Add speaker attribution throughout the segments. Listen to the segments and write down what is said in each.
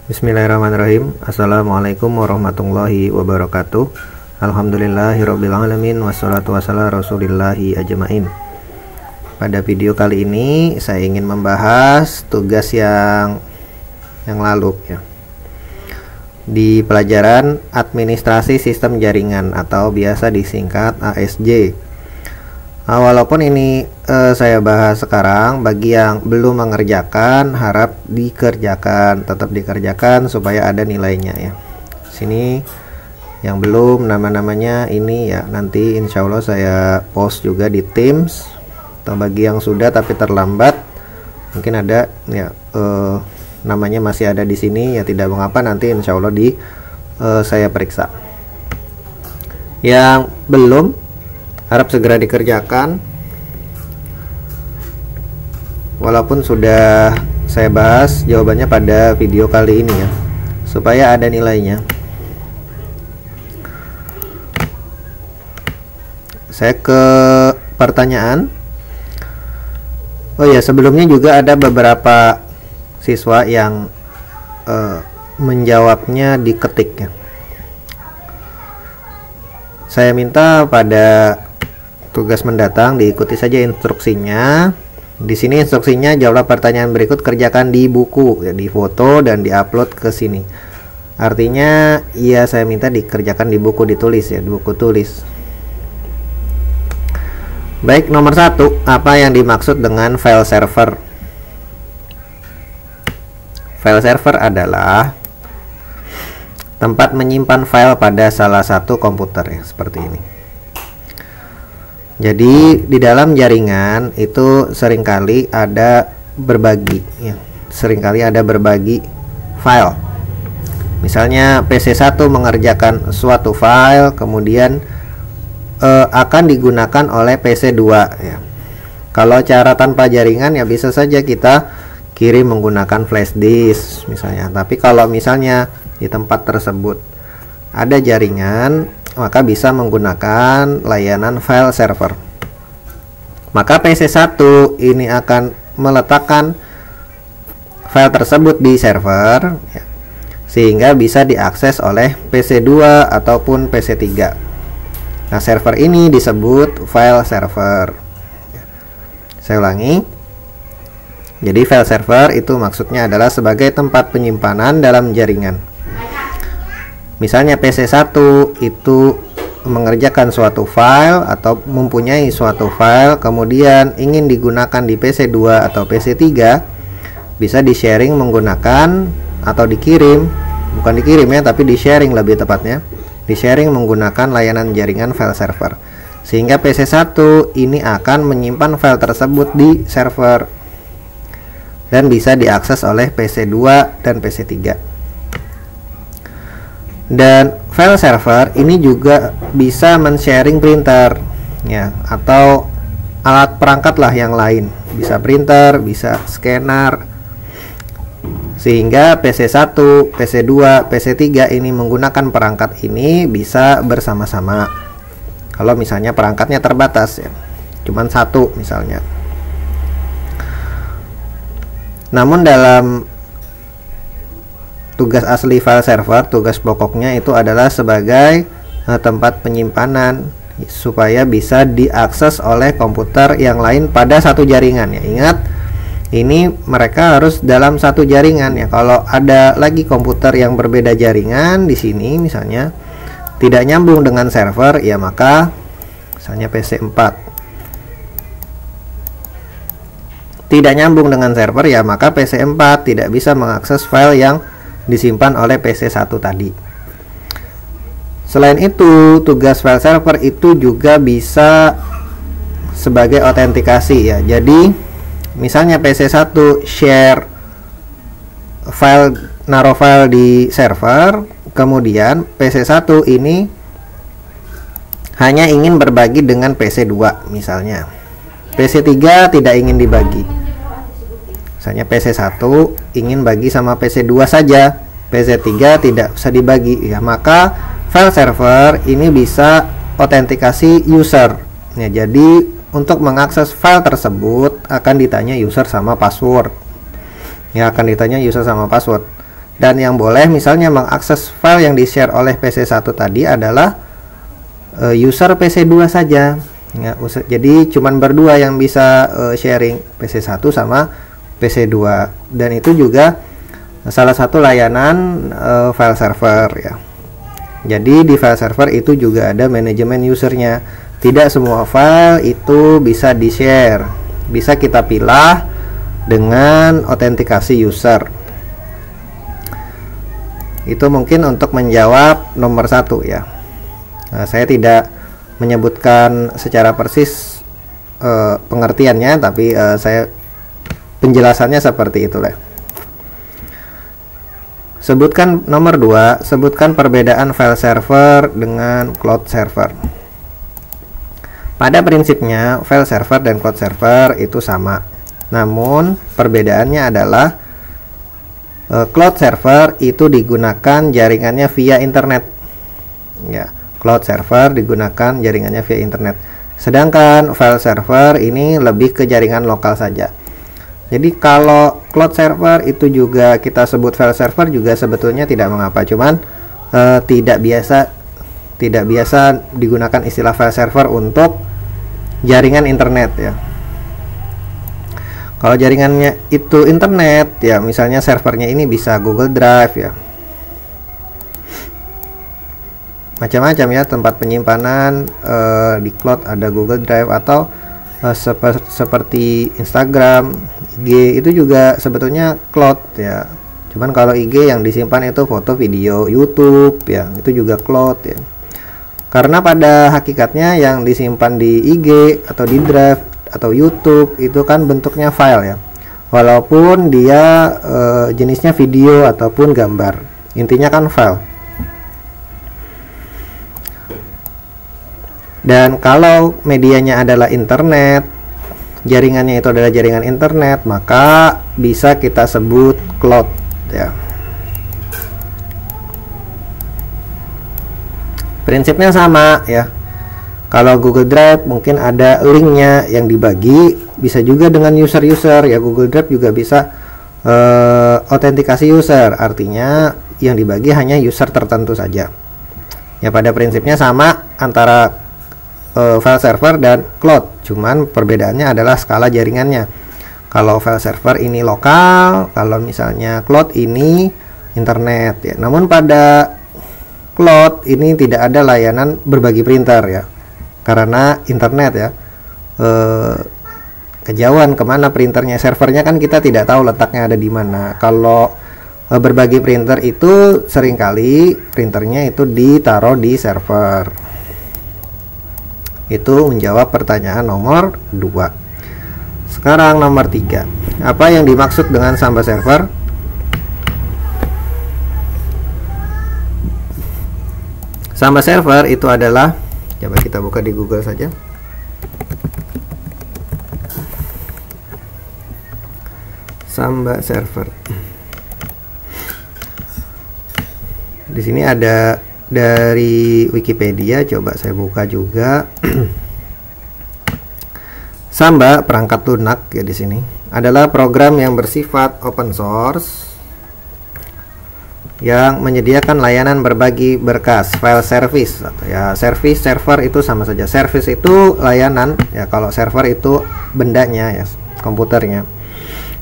Speaker 1: Bismillahirrahmanirrahim. Assalamualaikum warahmatullahi wabarakatuh. Alhamdulillahirrabbilalamin. Wassalatu wassalamu rasulillahi ajmain. Pada video kali ini saya ingin membahas tugas yang lalu ya. Di pelajaran Administrasi Sistem Jaringan atau biasa disingkat ASJ. Walaupun ini saya bahas sekarang, bagi yang belum mengerjakan harap dikerjakan, tetap dikerjakan supaya ada nilainya ya. Sini yang belum nama-namanya ini ya, nanti insya Allah saya post juga di Teams. Atau bagi yang sudah tapi terlambat mungkin ada ya, namanya masih ada di sini ya, tidak mengapa, nanti insya Allah saya periksa. Yang belum harap segera dikerjakan, walaupun sudah saya bahas jawabannya pada video kali ini ya, supaya ada nilainya. Saya ke pertanyaan. Oh ya, sebelumnya juga ada beberapa siswa yang menjawabnya diketik ya. Saya minta pada tugas mendatang diikuti saja instruksinya. Di sini instruksinya, jawablah pertanyaan berikut, kerjakan di buku ya, di foto dan diupload ke sini. Artinya ya, saya minta dikerjakan di buku ditulis ya, di buku tulis. Baik, nomor 1, apa yang dimaksud dengan file server? File server adalah tempat menyimpan file pada salah satu komputer ya, seperti ini. Jadi di dalam jaringan itu seringkali ada berbagi ya, seringkali ada berbagi file. Misalnya PC1 mengerjakan suatu file, kemudian akan digunakan oleh PC2 ya. Kalau cara tanpa jaringan ya bisa saja kita kirim menggunakan flash disk misalnya. Tapi kalau misalnya di tempat tersebut ada jaringan, maka bisa menggunakan layanan file server. Maka PC1 ini akan meletakkan file tersebut di server ya, sehingga bisa diakses oleh PC2 ataupun PC3. Nah, server ini disebut file server. Saya ulangi. Jadi file server itu maksudnya adalah sebagai tempat penyimpanan dalam jaringan. Misalnya PC1 itu mengerjakan suatu file atau mempunyai suatu file, kemudian ingin digunakan di PC2 atau PC3, bisa di-sharing menggunakan atau dikirim, bukan dikirim ya, tapi di-sharing lebih tepatnya, di-sharing menggunakan layanan jaringan file server. Sehingga PC1 ini akan menyimpan file tersebut di server dan bisa diakses oleh PC2 dan PC3. Dan file server ini juga bisa men-sharing printer ya, atau alat perangkat lah yang lain, bisa printer, bisa scanner, sehingga PC1, PC2, PC3 ini menggunakan perangkat ini bisa bersama-sama. Kalau misalnya perangkatnya terbatas ya, cuman satu misalnya. Namun dalam tugas asli file server, tugas pokoknya itu adalah sebagai tempat penyimpanan supaya bisa diakses oleh komputer yang lain pada satu jaringan ya. Ingat, ini mereka harus dalam satu jaringan ya. Kalau ada lagi komputer yang berbeda jaringan di sini misalnya tidak nyambung dengan server ya, maka misalnya PC4 tidak nyambung dengan server ya, maka PC4 tidak bisa mengakses file yang disimpan oleh PC1 tadi. Selain itu, tugas file server itu juga bisa sebagai autentikasi ya. Jadi misalnya PC1 share file, naruh file di server, kemudian PC1 ini hanya ingin berbagi dengan PC2 misalnya. PC3 tidak ingin dibagi. Misalnya PC1 ingin bagi sama PC2 saja, PC3 tidak bisa dibagi ya, maka file server ini bisa autentikasi user ya. Jadi untuk mengakses file tersebut akan ditanya user sama password ya, akan ditanya user sama password. Dan yang boleh misalnya mengakses file yang di-share oleh PC1 tadi adalah user PC2 saja ya. Jadi cuman berdua yang bisa sharing, PC1 sama PC2, dan itu juga salah satu layanan file server ya. Jadi di file server itu juga ada manajemen usernya. Tidak semua file itu bisa di-share, bisa kita pilah dengan autentikasi user. Itu mungkin untuk menjawab nomor 1 ya. Nah, saya tidak menyebutkan secara persis pengertiannya, tapi saya penjelasannya seperti itulah. Sebutkan nomor 2, sebutkan perbedaan file server dengan cloud server. Pada prinsipnya file server dan cloud server itu sama. Namun perbedaannya adalah cloud server itu digunakan jaringannya via internet. Ya, cloud server digunakan jaringannya via internet. Sedangkan file server ini lebih ke jaringan lokal saja. Jadi kalau cloud server itu juga kita sebut file server juga sebetulnya tidak mengapa. Cuman tidak biasa digunakan istilah file server untuk jaringan internet ya. Kalau jaringannya itu internet ya, misalnya servernya ini bisa Google Drive ya, macam-macam ya tempat penyimpanan di cloud, ada Google Drive atau seperti Instagram, IG itu juga sebetulnya cloud ya. Cuman kalau IG yang disimpan itu foto, video, YouTube ya, itu juga cloud ya. Karena pada hakikatnya yang disimpan di IG atau di Drive atau YouTube itu kan bentuknya file ya, walaupun dia jenisnya video ataupun gambar, intinya kan file. Dan kalau medianya adalah internet, jaringannya itu adalah jaringan internet, maka bisa kita sebut cloud ya. Prinsipnya sama ya. Kalau Google Drive mungkin ada linknya yang dibagi, bisa juga dengan user-user ya. Google Drive juga bisa autentikasi user, artinya yang dibagi hanya user tertentu saja. Ya, pada prinsipnya sama antara file server dan cloud, cuman perbedaannya adalah skala jaringannya. Kalau file server ini lokal, kalau misalnya cloud ini internet ya. Namun pada cloud ini tidak ada layanan berbagi printer ya, karena internet ya. Kejauhan kemana printernya, servernya kan kita tidak tahu letaknya ada di mana. Kalau berbagi printer itu seringkali printernya itu ditaruh di server. Itu menjawab pertanyaan nomor 2. Sekarang nomor 3. Apa yang dimaksud dengan Samba server? Samba server itu adalah, coba kita buka di Google saja. Samba server. Di sini ada dari Wikipedia, coba saya buka juga. Samba, perangkat lunak ya, di sini adalah program yang bersifat open source yang menyediakan layanan berbagi berkas, file service atau ya service. Server itu sama saja, service itu layanan ya, kalau server itu bendanya ya, komputernya.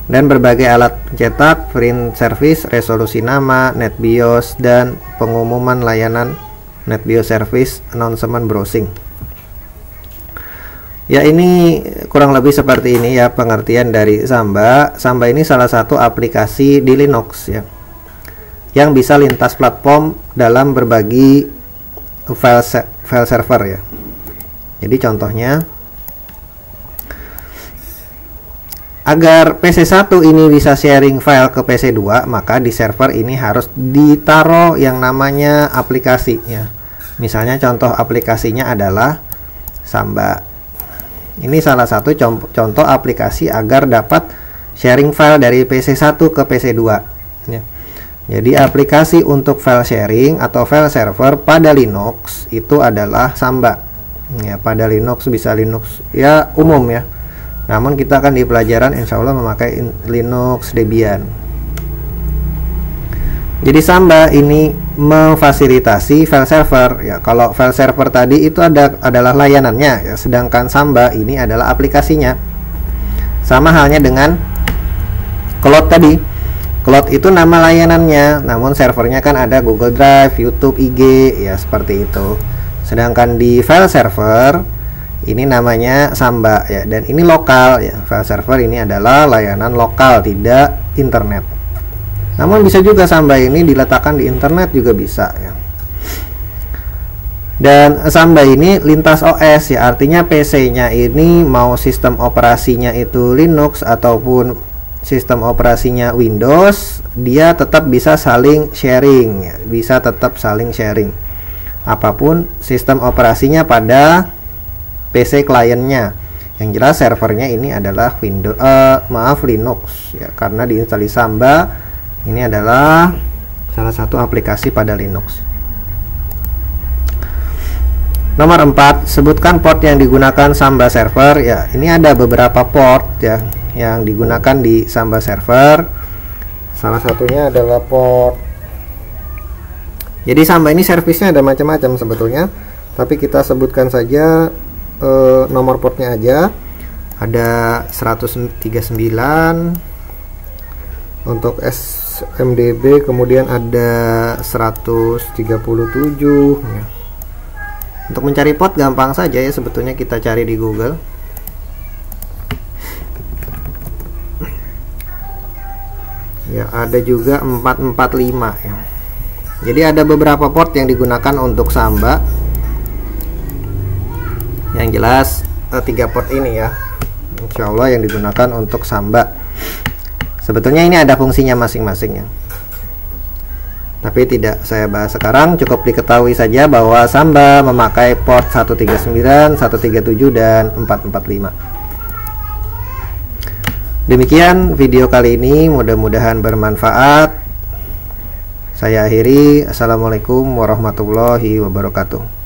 Speaker 1: Dan berbagai alat cetak, print service, resolusi nama, NetBIOS, dan pengumuman layanan NetBIOS service, announcement browsing. Ya, ini kurang lebih seperti ini ya pengertian dari Samba. Samba ini salah satu aplikasi di Linux ya, yang bisa lintas platform dalam berbagi file server ya. Jadi contohnya, agar PC1 ini bisa sharing file ke PC2, maka di server ini harus ditaruh yang namanya aplikasinya. Misalnya contoh aplikasinya adalah Samba. Ini salah satu contoh aplikasi agar dapat sharing file dari PC1 ke PC2 ya. Jadi aplikasi untuk file sharing atau file server pada Linux itu adalah Samba ya. Pada Linux, bisa Linux ya umum ya, namun kita akan di pelajaran insya Allah memakai Linux Debian. Jadi Samba ini memfasilitasi file server ya. Kalau file server tadi itu adalah layanannya ya, sedangkan Samba ini adalah aplikasinya. Sama halnya dengan Cloud tadi. Cloud itu nama layanannya, namun servernya kan ada Google Drive, YouTube, IG ya, seperti itu. Sedangkan di file server ini namanya Samba ya, dan ini lokal ya. File server ini adalah layanan lokal, tidak internet. Namun bisa juga Samba ini diletakkan di internet juga bisa ya. Dan Samba ini lintas OS ya, artinya PC-nya ini mau sistem operasinya itu Linux ataupun sistem operasinya Windows, dia tetap bisa saling sharing ya, bisa tetap saling sharing. Apapun sistem operasinya pada PC kliennya. Yang jelas servernya ini adalah Windows, Linux ya, karena diinstali Samba. Ini adalah salah satu aplikasi pada Linux. Nomor 4, sebutkan port yang digunakan Samba server ya. Ini ada beberapa port ya yang digunakan di Samba server. Salah satunya adalah port. Jadi Samba ini servisnya ada macam-macam sebetulnya, tapi kita sebutkan saja nomor portnya aja. Ada 139 untuk SMDB, kemudian ada 137 ya. Untuk mencari port gampang saja ya, sebetulnya kita cari di Google. Ya, ada juga 445 ya. Jadi ada beberapa port yang digunakan untuk Samba. Yang jelas 3 port ini ya, insya Allah yang digunakan untuk Samba. Sebetulnya ini ada fungsinya masing-masing ya, tapi tidak saya bahas sekarang. Cukup diketahui saja bahwa Samba memakai port 139, 137 dan 445. Demikian video kali ini, mudah-mudahan bermanfaat. Saya akhiri. Assalamualaikum warahmatullahi wabarakatuh.